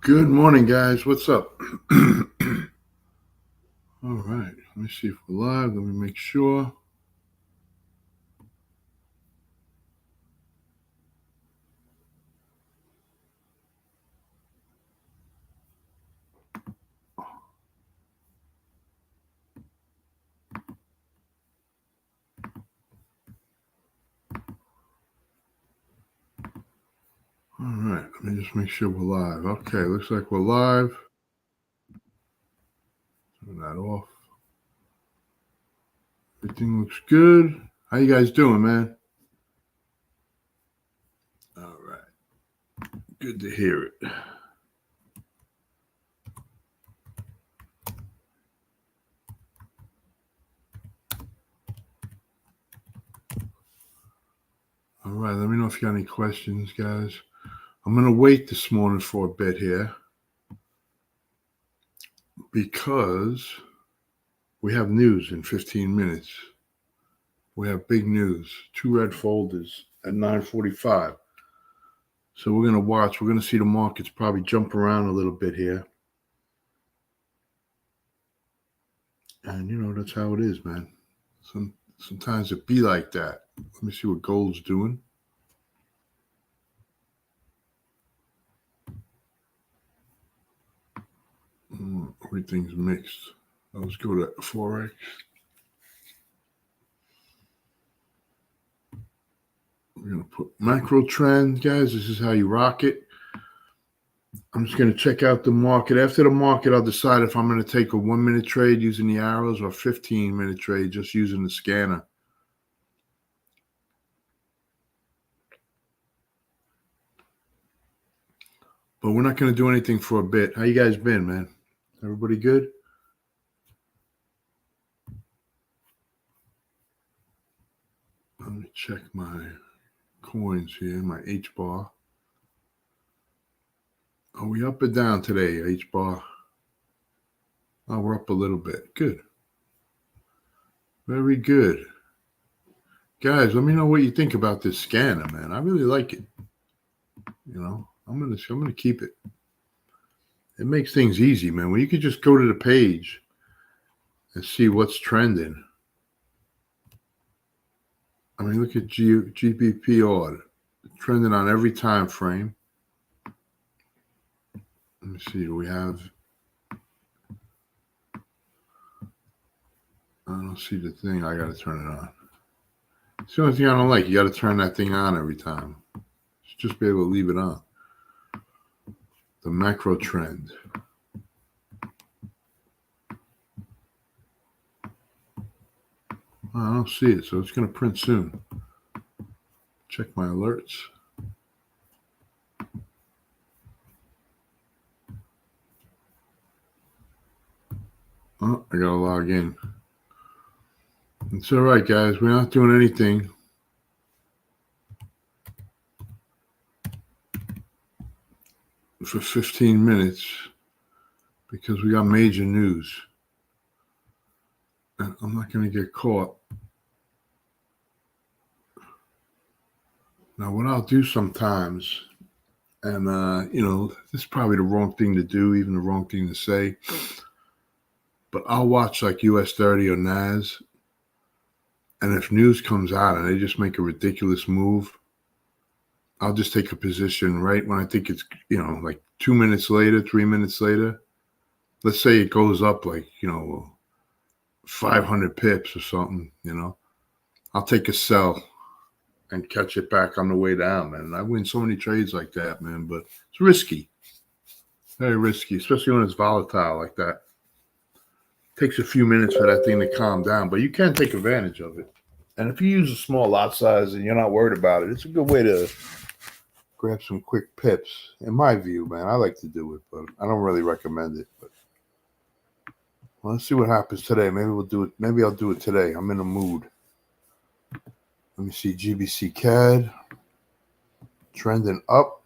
Good morning, guys. What's up? All right. Let me see if we're live. Let me make sure. All right. Let me just make sure we're live. Okay. Looks like we're live. Turn that off. Everything looks good. How you guys doing, man? All right. Good to hear it. All right. Let me know if you got any questions, guys. I'm going to wait this morning for a bit here because we have news in 15 minutes. We have big news. 2 red folders at 9:45. So we're going to watch. We're going to see the markets probably jump around a little bit here. And, that's how it is, man. Sometimes it be like that. Let me see what gold's doing. Everything's mixed. Let's go to Forex. We're going to put macro trend, guys. This is how you rock it. I'm just going to check out the market. After the market, I'll decide if I'm going to take a 1-minute trade using the arrows or a 15-minute trade just using the scanner. But we're not going to do anything for a bit. How you guys been, man? Everybody good? Let me check my coins here, my H bar. Are we up or down today, H bar? Oh, we're up a little bit. Good. Very good. Guys, let me know what you think about this scanner, man. I really like it. I'm gonna keep it. It makes things easy, man. When you could just go to the page and see what's trending. I mean, look at GBP order. Trending on every time frame. Let me see. Do we have? I don't see the thing. I got to turn it on. It's the only thing I don't like. You got to turn that thing on every time. Just be able to leave it on. The macro trend. I don't see it, so it's going to print soon. Check my alerts. Oh, I got to log in. It's all right, guys. We're not doing anything. For 15 minutes because we got major news. And I'm not going to get caught. Now, what I'll do sometimes, and, this is probably the wrong thing to do, even the wrong thing to say, but I'll watch like US 30 or NAS, and if news comes out and they just make a ridiculous move, I'll just take a position right when I think it's, like 2 minutes later, 3 minutes later. Let's say it goes up like, 500 pips or something, I'll take a sell and catch it back on the way down, man. And I win so many trades like that, man, but it's risky. Very risky, especially when it's volatile like that. It takes a few minutes for that thing to calm down, but you can take advantage of it. And if you use a small lot size and you're not worried about it, it's a good way to grab some quick pips. In my view, man, I like to do it, but I don't really recommend it. But let's see what happens today. Maybe we'll do it. Maybe I'll do it today. I'm in a mood. Let me see GBC CAD trending up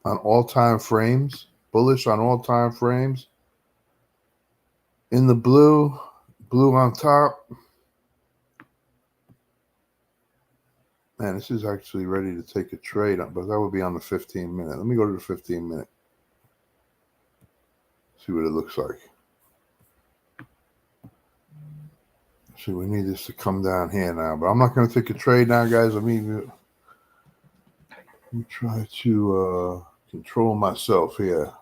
on all time frames, bullish on all time frames. In the blue on top. Man, this is actually ready to take a trade, but that would be on the 15-minute. Let me go to the 15-minute. See what it looks like. See, we need this to come down here now, but I'm not going to take a trade now, guys. Let me try to control myself here.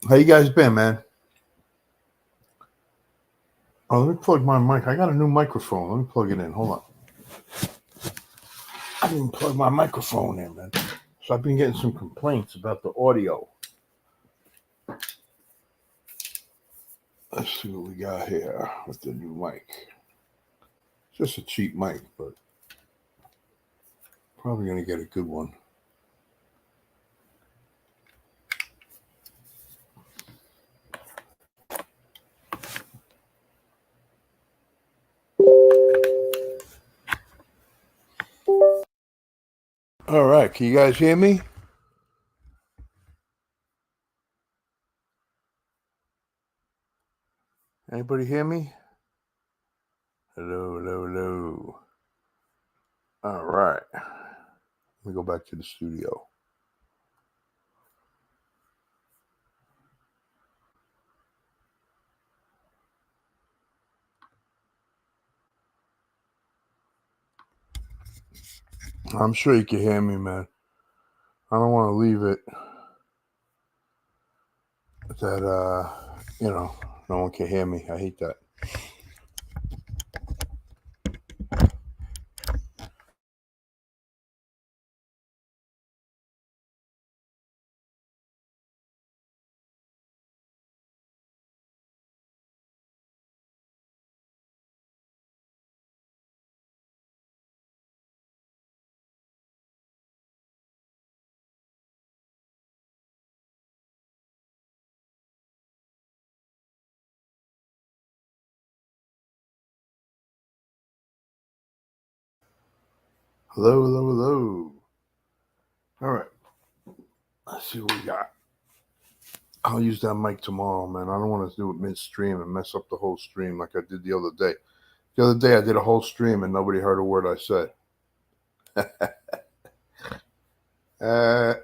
How you guys been, man? Oh, let me plug my mic. I got a new microphone. Let me plug it in. Hold on. I didn't plug my microphone in, man. So I've been getting some complaints about the audio. Let's see what we got here with the new mic. Just a cheap mic, but probably going to get a good one. All right, can you guys hear me? Anybody hear me? Hello, hello, hello. All right. Let me go back to the studio. I'm sure you can hear me, man. I don't want to leave it that, no one can hear me. I hate that. Hello, hello, hello. All right. Let's see what we got. I'll use that mic tomorrow, man. I don't want to do it midstream and mess up the whole stream like I did the other day. The other day I did a whole stream and nobody heard a word I said.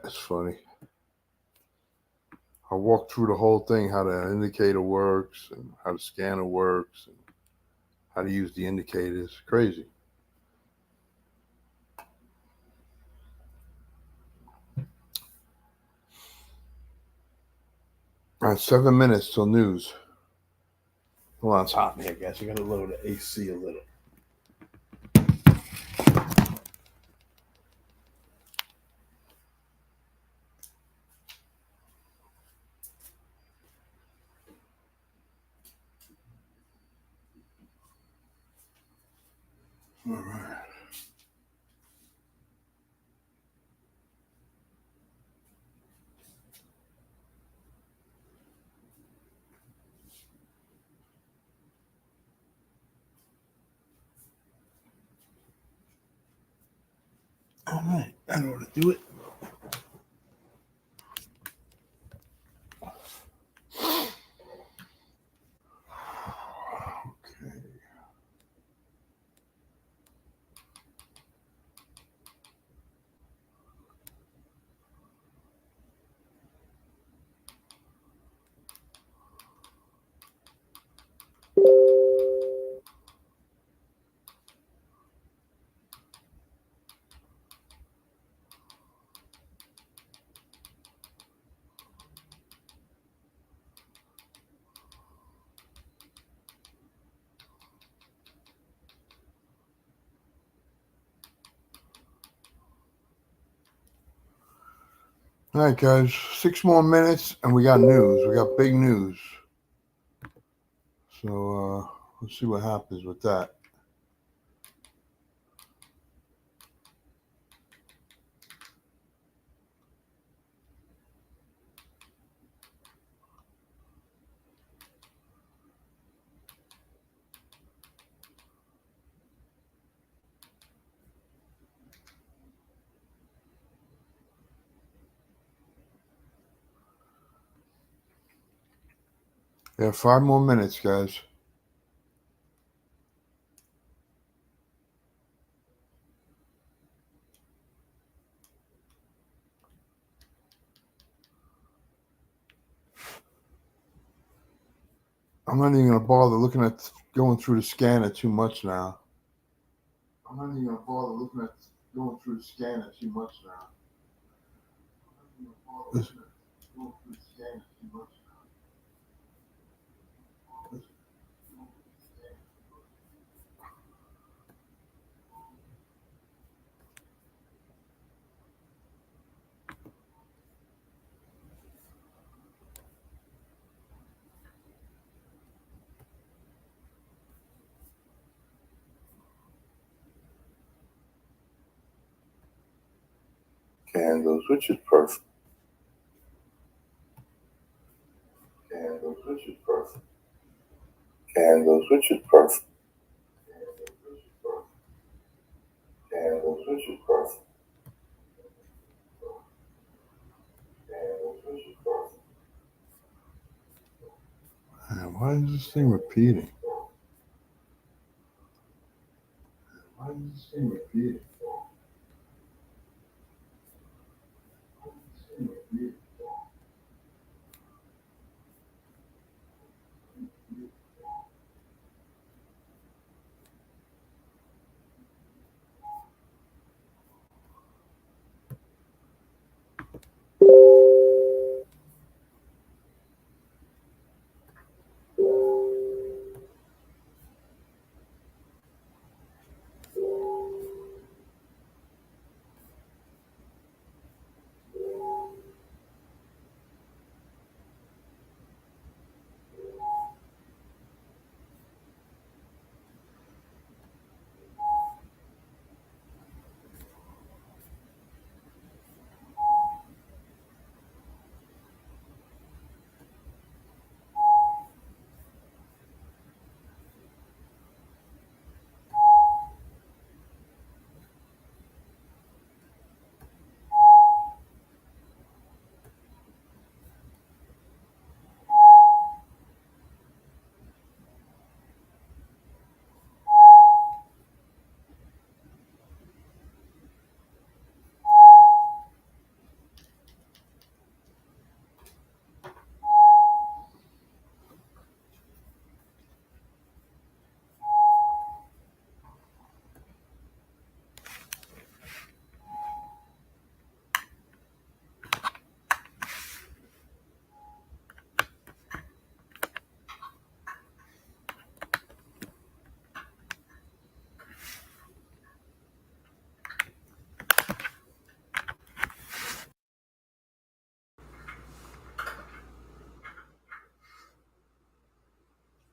It's funny. I walked through the whole thing, how the indicator works and how the scanner works and how to use the indicators. Crazy. All right, 7 minutes till news. Hold on, it's hot in here, guys. I gotta lower the AC a little. All right. All right, that ought to do it. Okay. All right, guys, 6 more minutes and we got news. We got big news. So let's see what happens with that. Yeah, 5 more minutes, guys. I'm not even gonna bother looking at going through the scanner too much now. I'm not even gonna bother looking at going through the scanner too much now. This- Candles, which is perfect. Candles, which is perfect. Candles, which is perfect. Candles, which is perfect. Candles, which is perfect. Man, why is this thing repeating? Why is this thing repeating?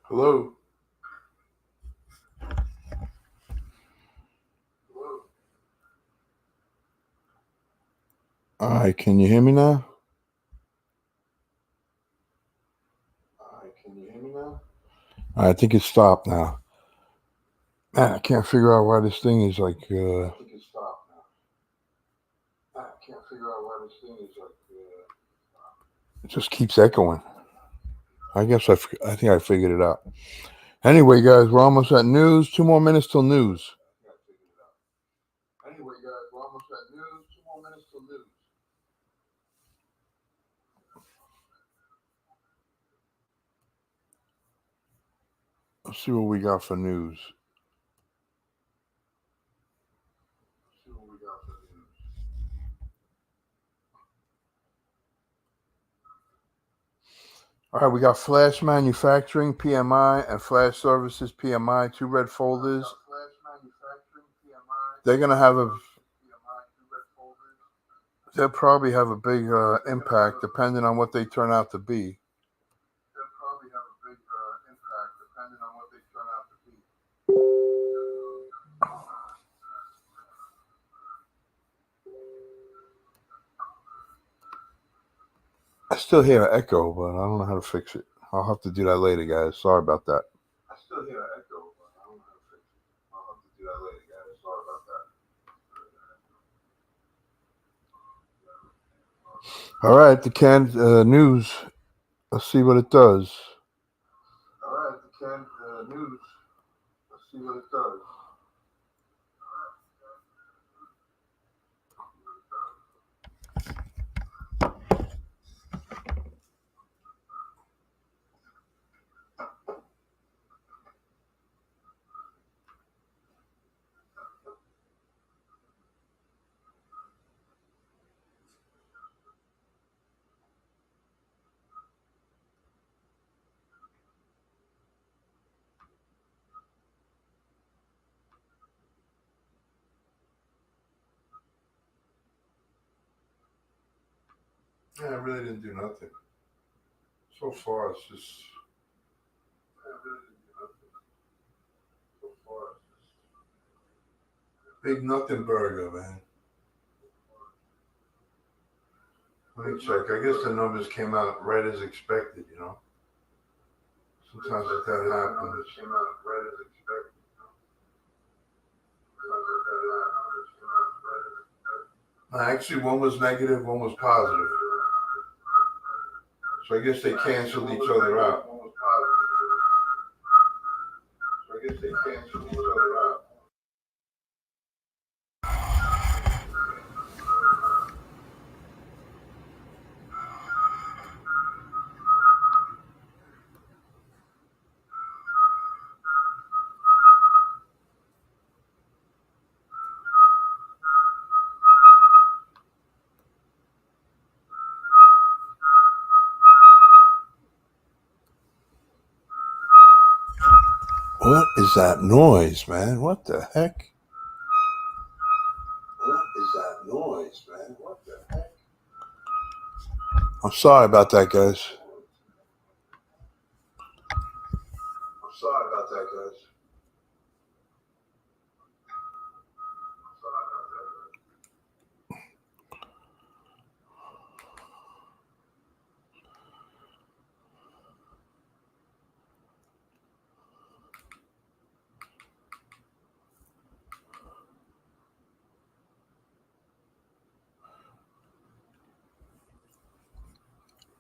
Hello? All right, can you hear me now? I think it stopped now. Man, I can't figure out why this thing is like. It just keeps echoing. I guess I think I figured it out. Anyway, guys, we're almost at news. 2 more minutes till news. Let's see what we got for news. All right, we got Flash Manufacturing, PMI, and Flash Services, PMI, 2 red folders. They're going to have they'll probably have a big impact depending on what they turn out to be. I still hear an echo, but I don't know how to fix it. I'll have to do that later, guys. Sorry about that. All right, the canned news. Let's see what it does. Yeah, I really didn't do nothing. So far, it's just. Big nothing burger, man. Let me check. I guess the numbers came out right as expected. Sometimes like that happens. Actually, one was negative, one was positive. So I guess they canceled each other out. What is that noise, man? What the heck? What is that noise, man? What the heck? I'm sorry about that, guys. I'm sorry about that, guys.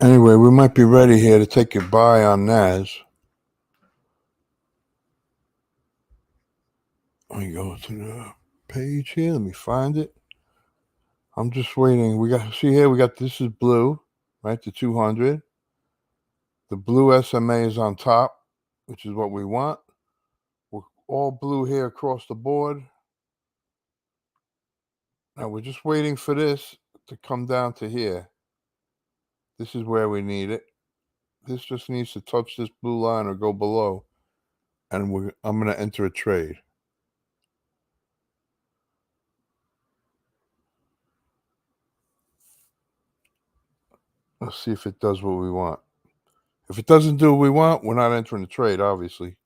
Anyway, we might be ready here to take a buy on NAS. Let me go to the page here. Let me find it. I'm just waiting. We got this is blue, right? The 200. The blue SMA is on top, which is what we want. We're all blue here across the board. Now we're just waiting for this to come down to here. This is where we need it. This just needs to touch this blue line or go below, and I'm going to enter a trade. Let's see if it does what we want. If it doesn't do what we want, we're not entering the trade, obviously.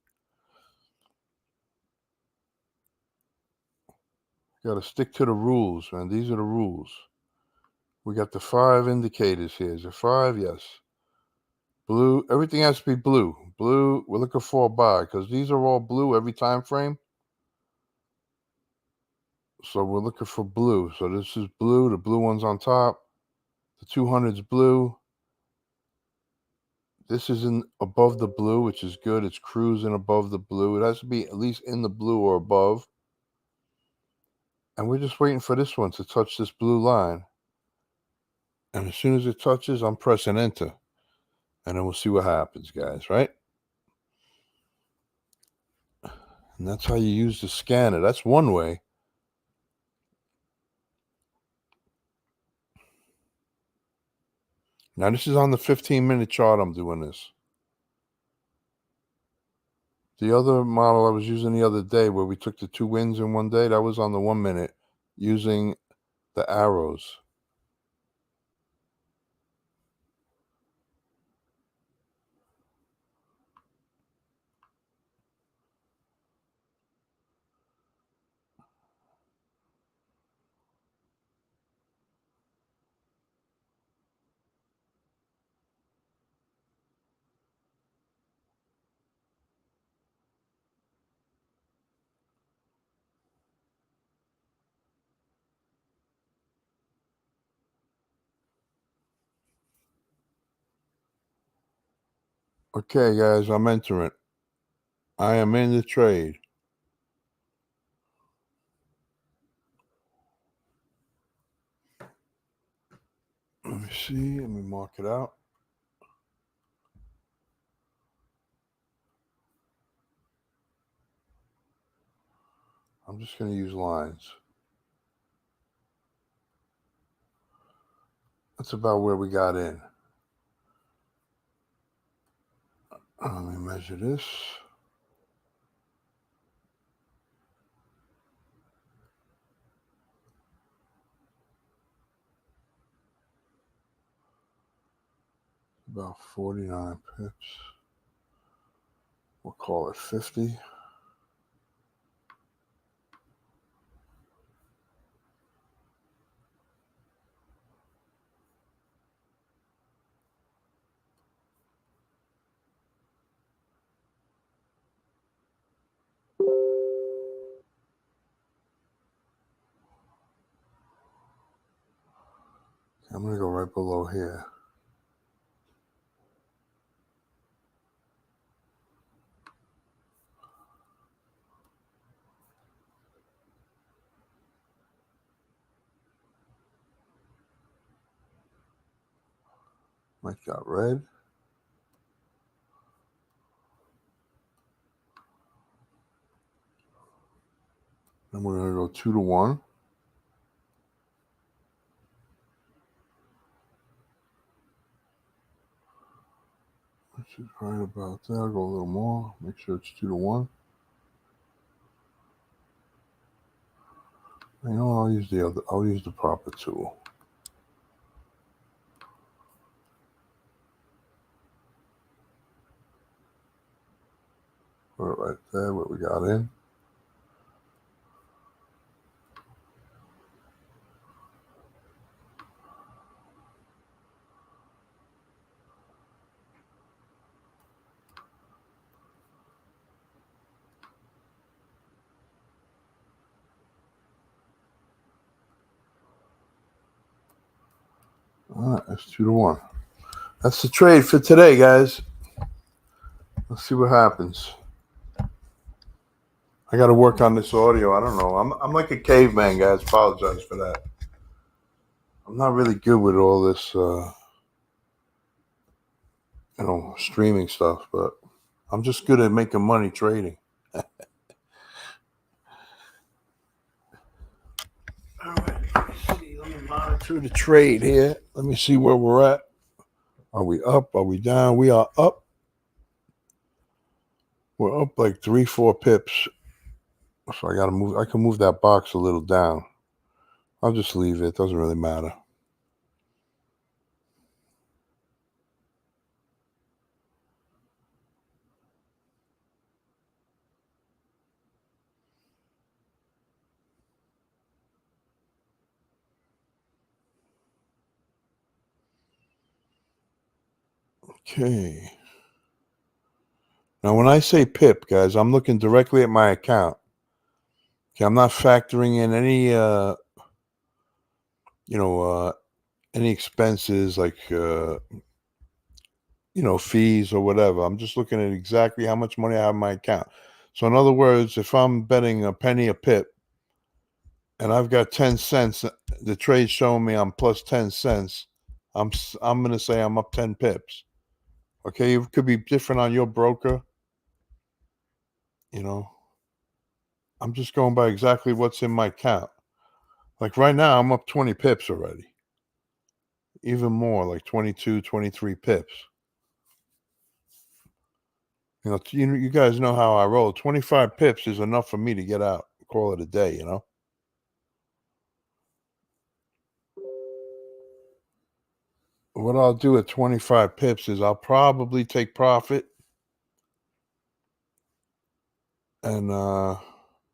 You got to stick to the rules, man. These are the rules. We got the 5 indicators here. Is it 5? Yes. Blue. Everything has to be blue. Blue. We're looking for a buy because these are all blue every time frame. So we're looking for blue. So this is blue. The blue one's on top. The 200's blue. This is above the blue, which is good. It's cruising above the blue. It has to be at least in the blue or above. And we're just waiting for this one to touch this blue line. And as soon as it touches, I'm pressing enter. And then we'll see what happens, guys, right? And that's how you use the scanner. That's one way. Now, this is on the 15-minute chart I'm doing this. The other model I was using the other day where we took the 2 wins in one day, that was on the 1 minute using the arrows. Okay, guys, I'm entering. I am in the trade. Let me see. Let me mark it out. I'm just going to use lines. That's about where we got in. Let me measure this. about 49 pips. We'll call it 50. I'm going to go right below here. Mike got red. Then we're going to go 2 to 1. Which is right about there. I'll go a little more. Make sure it's 2 to 1. You know, I'll use the proper tool. Put it right there, what we got in. All right, that's 2 to 1. That's the trade for today, guys. Let's see what happens. I got to work on this audio. I don't know. I'm like a caveman, guys. Apologize for that. I'm not really good with all this, streaming stuff, but I'm just good at making money trading. All right, let me monitor the trade here. Let me see where we're at. Are we up? Are we down? We are up. We're up like 3-4 pips. So I can move that box a little down. I'll just leave it. Doesn't really matter. Okay. Now, when I say pip, guys, I'm looking directly at my account. Okay, I'm not factoring in any, any expenses like, fees or whatever. I'm just looking at exactly how much money I have in my account. So, in other words, if I'm betting a penny a pip and I've got 10 cents, the trade's showing me I'm plus 10 cents. I'm going to say I'm up 10 pips. Okay, it could be different on your broker. I'm just going by exactly what's in my account. Like right now, I'm up 20 pips already. Even more, like 22, 23 pips. You guys know how I roll. 25 pips is enough for me to get out. Call it a day, What I'll do at 25 pips is I'll probably take profit and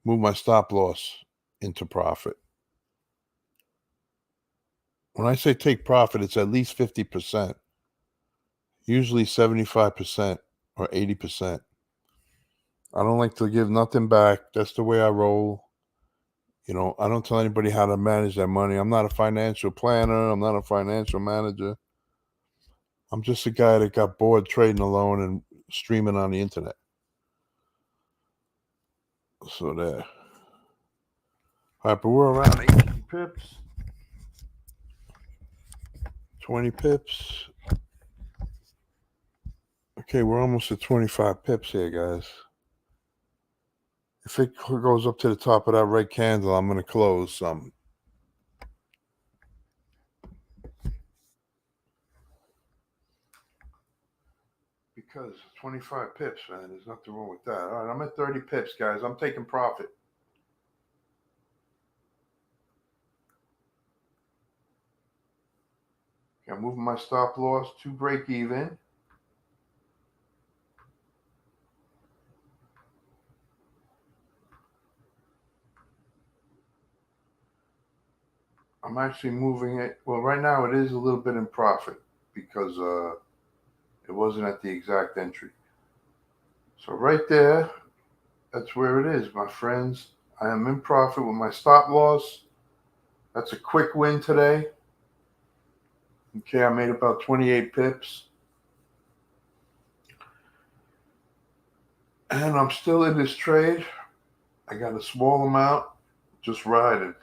move my stop loss into profit. When I say take profit, it's at least 50%. Usually 75% or 80%. I don't like to give nothing back. That's the way I roll. I don't tell anybody how to manage their money. I'm not a financial planner. I'm not a financial manager. I'm just a guy that got bored trading alone and streaming on the internet. So there. All right, but we're around 18 pips. 20 pips. Okay, we're almost at 25 pips here, guys. If it goes up to the top of that red candle, I'm going to close some. Because 25 pips, man, there's nothing wrong with that. All right, I'm at 30 pips, guys. I'm taking profit. Okay, I'm moving my stop loss to break even. I'm actually moving it. Well, right now it is a little bit in profit because it wasn't at the exact entry. So right there, that's where it is, my friends. I am in profit with my stop loss. That's a quick win today. Okay, I made about 28 pips. And I'm still in this trade. I got a small amount, just riding.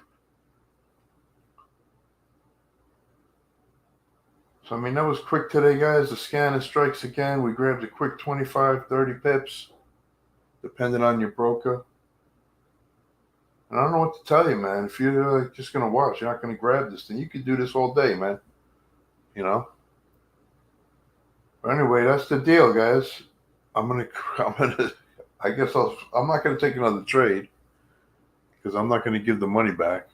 So, I mean, that was quick today, guys. The scanner strikes again. We grabbed a quick 25, 30 pips, depending on your broker. And I don't know what to tell you, man. If you're just going to watch, you're not going to grab this thing. You could do this all day, man. You know? But anyway, that's the deal, guys. I guess I'm not going to take another trade because I'm not going to give the money back.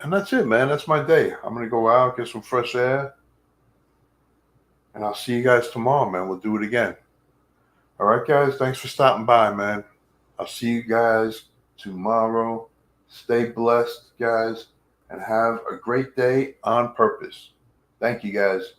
And that's it, man. That's my day. I'm going to go out, get some fresh air. And I'll see you guys tomorrow, man. We'll do it again. All right, guys. Thanks for stopping by, man. I'll see you guys tomorrow. Stay blessed, guys, and have a great day on purpose. Thank you, guys.